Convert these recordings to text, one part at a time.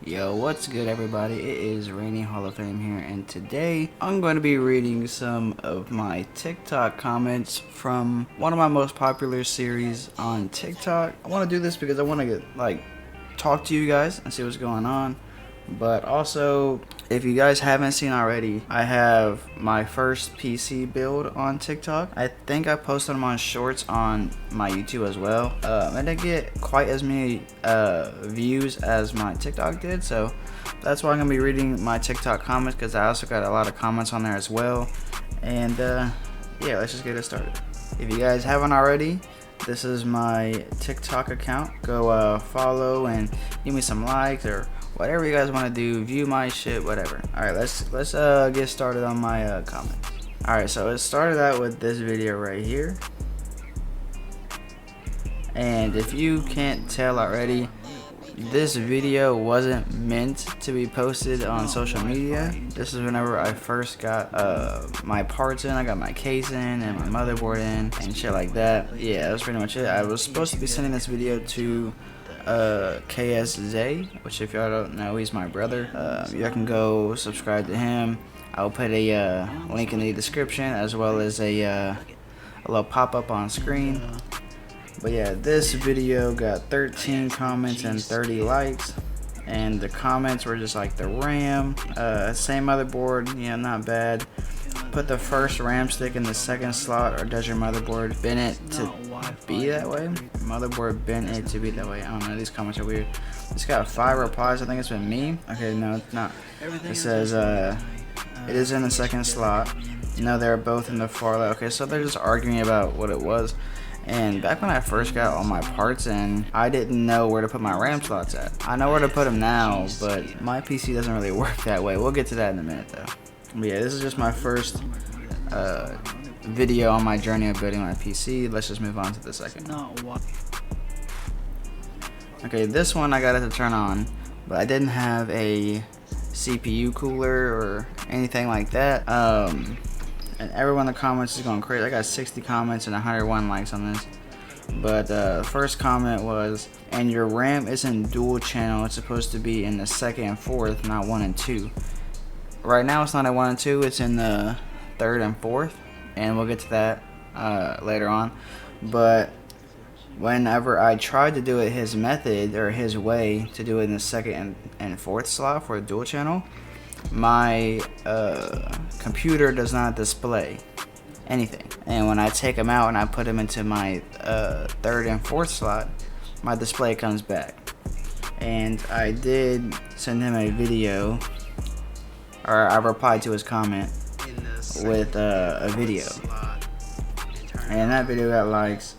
Yo, what's good everybody? It is Rainy Hall of Fame here, and today I'm going to be reading some of my TikTok comments from one of my most popular series on TikTok. I want to do this because I want to talk to you guys and see what's going on. But also, if you guys haven't seen already, I have my first PC build on TikTok. I think I posted them on shorts on my YouTube as well. I didn't get quite as many views as my TikTok did, so that's why I'm gonna be reading my TikTok comments, because I also got a lot of comments on there as well. And yeah, let's just get it started. If you guys haven't already, this is my TikTok account. Go follow and give me some likes or whatever you guys want to do, view my shit, whatever. Alright, let's get started on my comments. Alright, so it started out with this video right here. And if you can't tell already, this video wasn't meant to be posted on social media. This is whenever I first got my parts in. I got my case in and my motherboard in and shit like that. Yeah, that's pretty much it. I was supposed to be sending this video to KSZ, which if y'all don't know, he's my brother. You can go subscribe to him. I'll put a link in the description, as well as a little pop-up on screen. But yeah, this video got 13 comments and 30 likes, and the comments were just like the RAM, same motherboard, yeah, not bad. Put the first RAM stick in the second slot, or does your motherboard bin it to be that way? Motherboard bin it to be that way. I don't know, these comments are weird. It's got 5 replies. I think it's been me. Okay, no, it's not. It says it is in the second slot. No, they're both in the far left. Okay, so they're just arguing about what it was. And back when I first got all my parts in, I didn't know where to put my RAM slots at. I know where to put them now, but my PC doesn't really work that way. We'll get to that in a minute though. But yeah, this is just my first video on my journey of building my PC. Let's just move on to the second. Okay, this one I got it to turn on, but I didn't have a CPU cooler or anything like that. And everyone in the comments is going crazy. I got 60 comments and 101 likes on this. But first comment was, and your RAM isn't dual channel, it's supposed to be in the second and fourth, not 1 and 2. Right now it's not at 1 and 2, it's in the third and fourth, and we'll get to that later on. But whenever I tried to do it his method, or his way, to do it in the second and fourth slot for a dual channel, my computer does not display anything. And when I take them out and I put them into my third and fourth slot, my display comes back. And I did send him a video, or I replied to his comment with a video, and that video got likes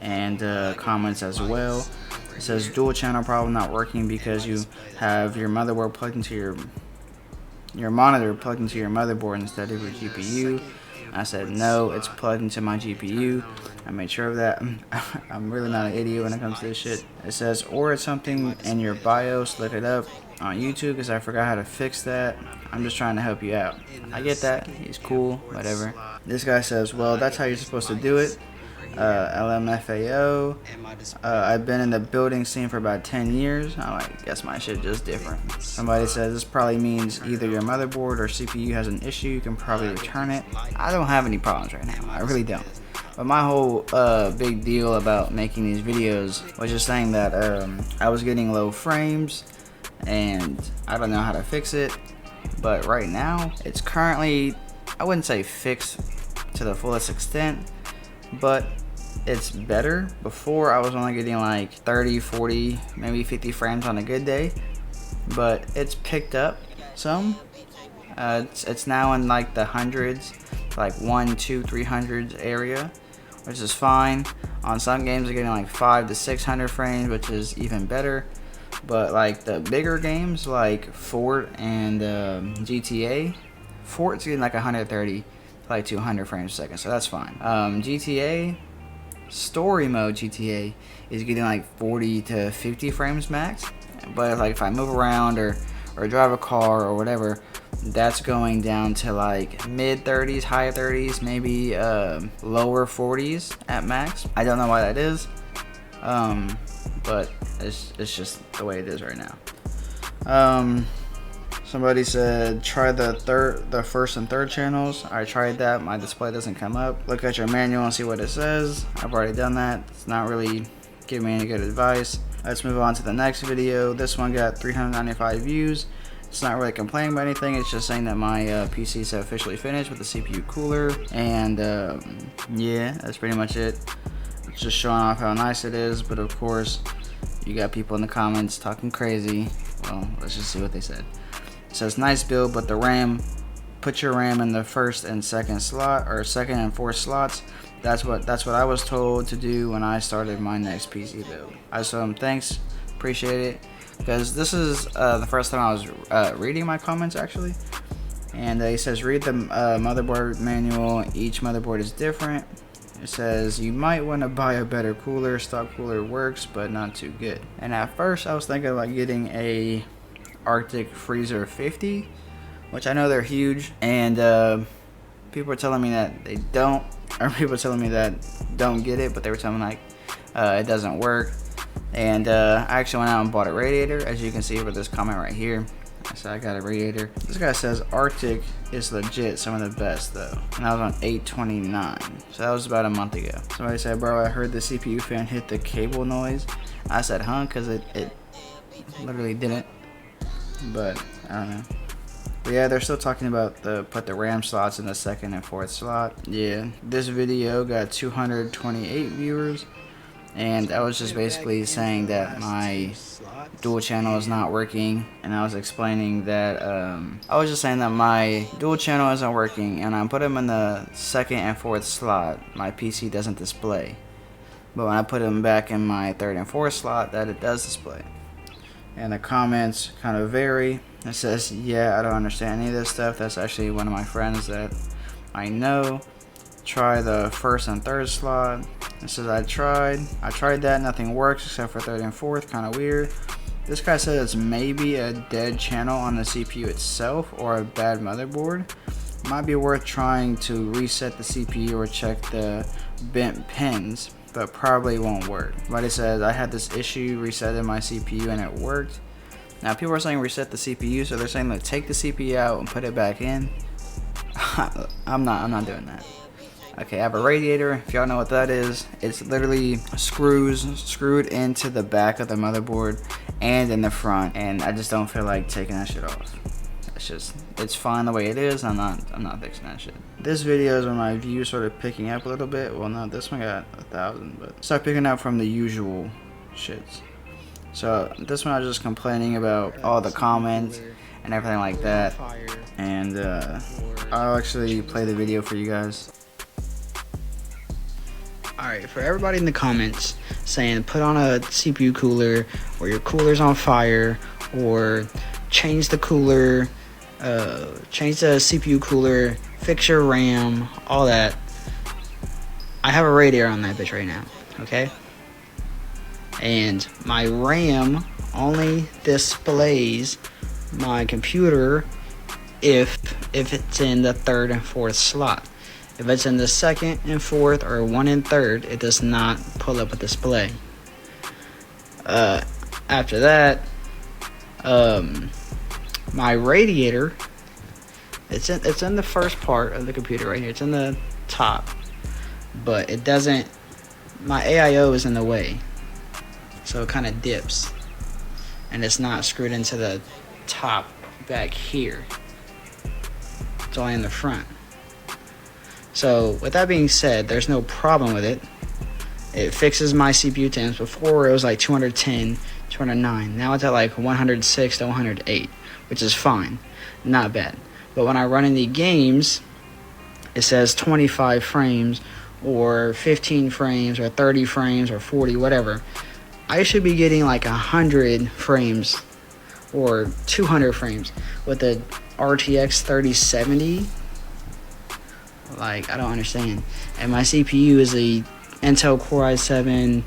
and comments as well. It says dual channel problem not working because you have your motherboard plugged into your monitor plugged into your motherboard instead of your GPU. I said no, it's plugged into my GPU. I made sure of that. I'm really not an idiot when it comes to this shit. It says, or it's something in your BIOS, look it up on YouTube, because I forgot how to fix that. I'm just trying to help you out. I get that, he's cool, whatever. This guy says, well, that's how you're supposed to do it. LMFAO. I've been in the building scene for about 10 years. I guess my shit just different. Somebody says this probably means either your motherboard or CPU has an issue. You can probably return it. I don't have any problems right now. I really don't. But my whole big deal about making these videos was just saying that I was getting low frames and I don't know how to fix it. But right now, it's currently, I wouldn't say fixed to the fullest extent, but it's better. Before I was only getting like 30, 40, maybe 50 frames on a good day, but it's picked up some. It's now in like the hundreds, like 1, 2, 300 area, which is fine. On some games I'm getting like 500 to 600 frames, which is even better. But like the bigger games like Fort and GTA, Fort's getting like 130 like 200 frames a second, so that's fine. GTA, story mode GTA is getting like 40 to 50 frames max, but if I move around or drive a car or whatever, that's going down to like mid 30s, high 30s, maybe lower 40s at max. I don't know why that is, but it's just the way it is right now. Somebody said try the first and third channels. I tried that. My display doesn't come up. Look at your manual and see what it says. I've already done that. It's not really giving me any good advice. Let's move on to the next video. This one got 395 views. It's not really complaining about anything. It's just saying that my PC is officially finished with the CPU cooler. And yeah, that's pretty much it. It's just showing off how nice it is. But of course, you got people in the comments talking crazy. Well, let's just see what they said. It says nice build, but the RAM, put your RAM in the first and second slot, or second and fourth slots. That's what I was told to do when I started my next PC build. I told him thanks, appreciate it, because this is the first time I was reading my comments actually. And he says read the motherboard manual. Each motherboard is different. It says you might want to buy a better cooler. Stock cooler works, but not too good. And at first I was thinking about getting a Arctic Freezer 50, which I know they're huge, and people are telling me that they don't, or people are telling me that don't get it, but they were telling me like it doesn't work. And I actually went out and bought a radiator, as you can see with this comment right here. So I got a radiator. This guy says Arctic is legit, some of the best though. And that was on 8/29, so that was about a month ago. Somebody said, bro, I heard the CPU fan hit the cable noise. I said, huh? Because it literally didn't. But I don't know. But yeah, they're still talking about put the RAM slots in the second and fourth slot. Yeah, this video got 228 viewers, and I was just basically saying that my dual channel is not working, and I was explaining that I was just saying that my dual channel isn't working, and I put them in the second and fourth slot. My PC doesn't display, but when I put them back in my third and fourth slot, that it does display. And the comments kind of vary. It says, yeah, I don't understand any of this stuff. That's actually one of my friends that I know. Try the first and third slot. It says I tried that, nothing works except for third and fourth. Kind of weird. This guy said it's maybe a dead channel on the CPU itself or a bad motherboard. Might be worth trying to reset the CPU or check the bent pins, but probably won't work. But it says I had this issue resetting my CPU and it worked. Now people are saying reset the CPU, so they're saying like take the CPU out and put it back in. I'm not doing that. Okay, I have a radiator. If y'all know what that is, it's literally screwed into the back of the motherboard and in the front, and I just don't feel like taking that shit off. It's fine the way it is. I'm not fixing that shit. This video is when my views started picking up a little bit. Well, no, this one got 1,000, but start picking up from the usual shits. So this one I was just complaining about all the comments and everything like that, and I'll actually play the video for you guys. Alright, for everybody in the comments saying put on a CPU cooler, or your cooler's on fire, or change the cooler, change the CPU cooler, fix your RAM, all that. I have a radiator on that bitch right now, okay? And my RAM only displays my computer if it's in the third and fourth slot. If it's in the second and fourth or one and third, it does not pull up a display. After that, my radiator, it's in the first part of the computer right here. It's in the top, but it doesn't. My AIO is in the way, so it kind of dips, and it's not screwed into the top back here. It's only in the front. So with that being said, there's no problem with it. It fixes my CPU temps. Before it was like 210, 209. Now it's at like 106 to 108, which is fine, not bad. But when I run in the games, it says 25 frames or 15 frames or 30 frames or 40, whatever. I should be getting like 100 frames or 200 frames with the RTX 3070. Like, I don't understand. And my CPU is a Intel Core i7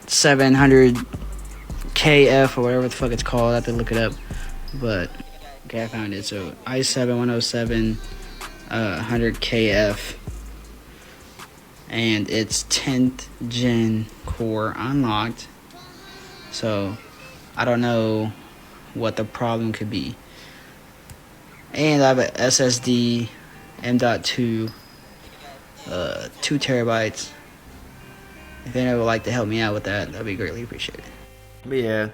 700KF or whatever the fuck it's called. I have to look it up. But okay, I found it. So i7 107 100KF, and it's 10th gen core unlocked. So I don't know what the problem could be. And I have an SSD M.2, 2 terabytes. If anyone would like to help me out with that, that'd be greatly appreciated. But yeah,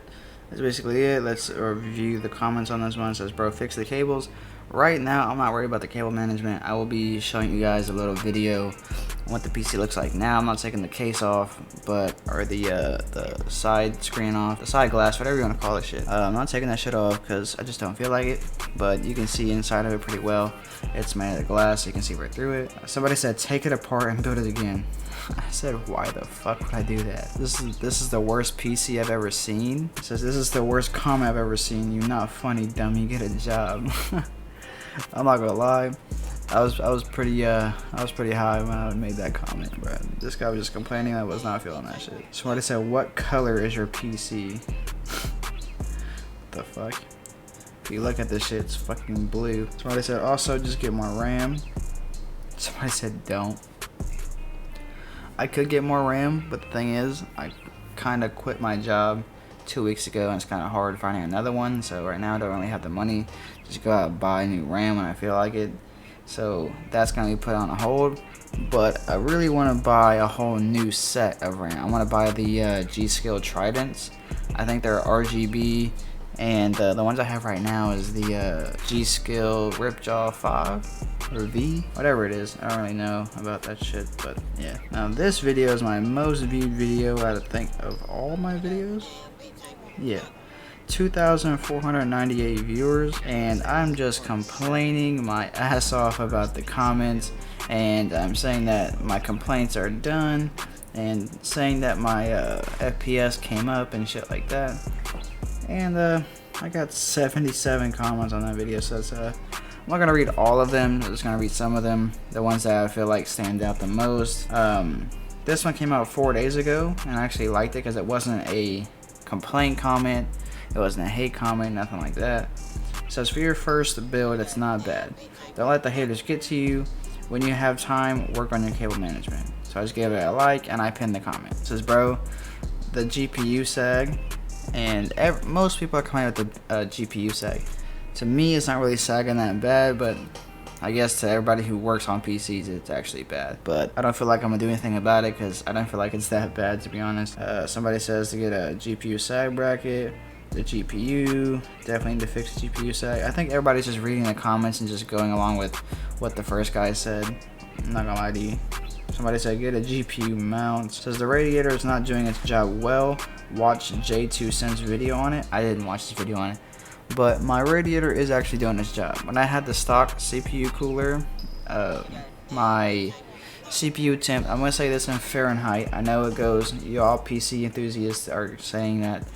that's basically it. Let's review the comments on this one. It says, bro, fix the cables. Right now, I'm not worried about the cable management. I will be showing you guys a little video on what the PC looks like now. I'm not taking the case off, or the side screen off, the side glass, whatever you want to call it shit. I'm not taking that shit off because I just don't feel like it. But you can see inside of it pretty well. It's made of glass, so you can see right through it. Somebody said, take it apart and build it again. I said, why the fuck would I do that? This is the worst PC I've ever seen. It says, this is the worst comment I've ever seen. You not funny, dummy. Get a job. I'm not gonna lie. I was pretty high when I made that comment, bro. This guy was just complaining. I was not feeling that shit. Somebody said, what color is your PC? What the fuck? If you look at this shit, it's fucking blue. Somebody said, also just get more RAM. Somebody said, don't. I could get more RAM, but the thing is, I kind of quit my job 2 weeks ago, and it's kind of hard finding another one. So right now, I don't really have the money to just go out and buy a new RAM when I feel like it. So that's gonna be put on a hold. But I really want to buy a whole new set of RAM. I want to buy the G.Skill Tridents. I think they're RGB, and the ones I have right now is the G.Skill Ripjaw 5 or V, whatever it is. I don't really know about that shit, but yeah. Now this video is my most viewed video I think of all my videos. Yeah, 2,498 viewers, and I'm just complaining my ass off about the comments, and I'm saying that my complaints are done, and saying that my FPS came up and shit like that. And I got 77 comments on that video, so that's I'm not gonna read all of them. I'm just gonna read some of them, the ones that I feel like stand out the most. This one came out 4 days ago, and I actually liked it because it wasn't a complaint comment, it wasn't a hate comment, nothing like that. It says, for your first build, it's not bad. Don't let the haters get to you. When you have time, work on your cable management. So I just gave it a like, and I pinned the comment. It says, bro, the GPU sag, and most people are complaining with the GPU sag. To me, it's not really sagging that bad, but I guess to everybody who works on PCs, it's actually bad. But I don't feel like I'm gonna do anything about it because I don't feel like it's that bad, to be honest. Somebody says to get a GPU sag bracket. The GPU, definitely need to fix the GPU sag. I think everybody's just reading the comments and just going along with what the first guy said. I'm not gonna lie to you. Somebody said get a GPU mount. Says the radiator is not doing its job well. Watch J2 Sense video on it. I didn't watch this video on it, but my radiator is actually doing its job. When I had the stock CPU cooler, my CPU temp, I'm gonna say this in Fahrenheit. I know it goes, y'all PC enthusiasts are saying that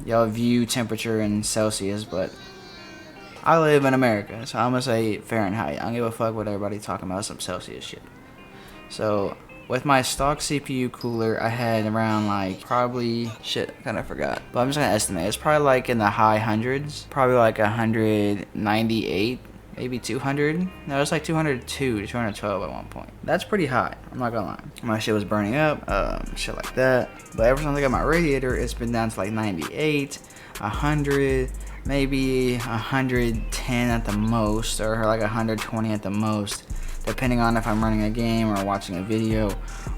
y'all view temperature in Celsius, but I live in America, so I'm gonna say Fahrenheit. I don't give a fuck what everybody talking about some Celsius shit. So with my stock CPU cooler, I had around like probably shit, I kind of forgot, but I'm just gonna estimate. It's probably like in the high hundreds, probably like 198, maybe 200. No, it's like 202 to 212 at one point. That's pretty high, I'm not gonna lie. My shit was burning up, shit like that. But ever since I got my radiator, it's been down to like 98, 100, maybe 110 at the most, or like 120 at the most, depending on if I'm running a game or watching a video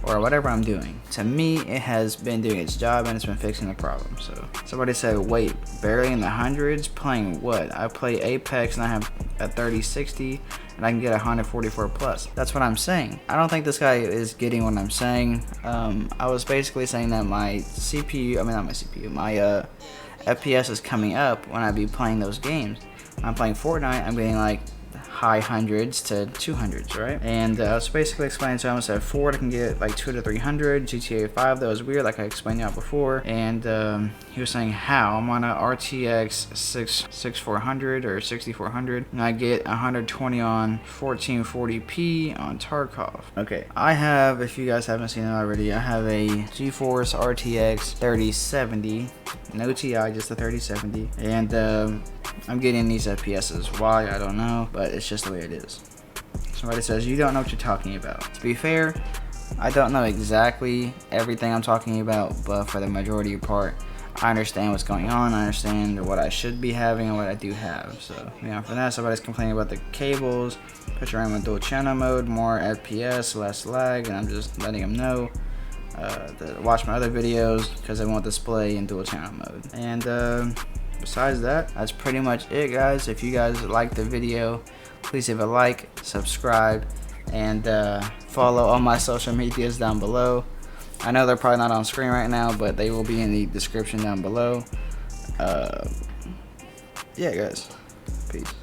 or whatever I'm doing. To me, it has been doing its job and it's been fixing the problem. So somebody said, wait, barely in the hundreds? Playing what? I play Apex and I have a 3060 and I can get 144 plus. That's what I'm saying. I don't think this guy is getting what I'm saying. I was basically saying that my CPU, I mean not my CPU, my FPS is coming up when I be playing those games. When I'm playing Fortnite, I'm getting like high hundreds to 200s, right? And I was basically explaining to him, I said Ford I can get like 200 to 300, GTA 5 that was weird, like I explained out before. And he was saying how I'm on a RTX 6400 or 6400, and I get 120 on 1440p on Tarkov. Okay, I have, if you guys haven't seen it already, I have a GeForce RTX 3070, no TI, just a 3070, and I'm getting these FPSs. Why? I don't know, but it's just the way it is. Somebody says, you don't know what you're talking about. To be fair, I don't know exactly everything I'm talking about, but for the majority of part, I understand what's going on. I understand what I should be having and what I do have. So, you know, for that, somebody's complaining about the cables. Put your RAM in dual channel mode, more FPS, less lag, and I'm just letting them know to watch my other videos because I won't display in dual channel mode. And besides that, that's pretty much it, guys. If you guys liked the video, please leave a like, subscribe, and follow all my social medias down below. I know they're probably not on screen right now, but they will be in the description down below. Yeah, guys. Peace.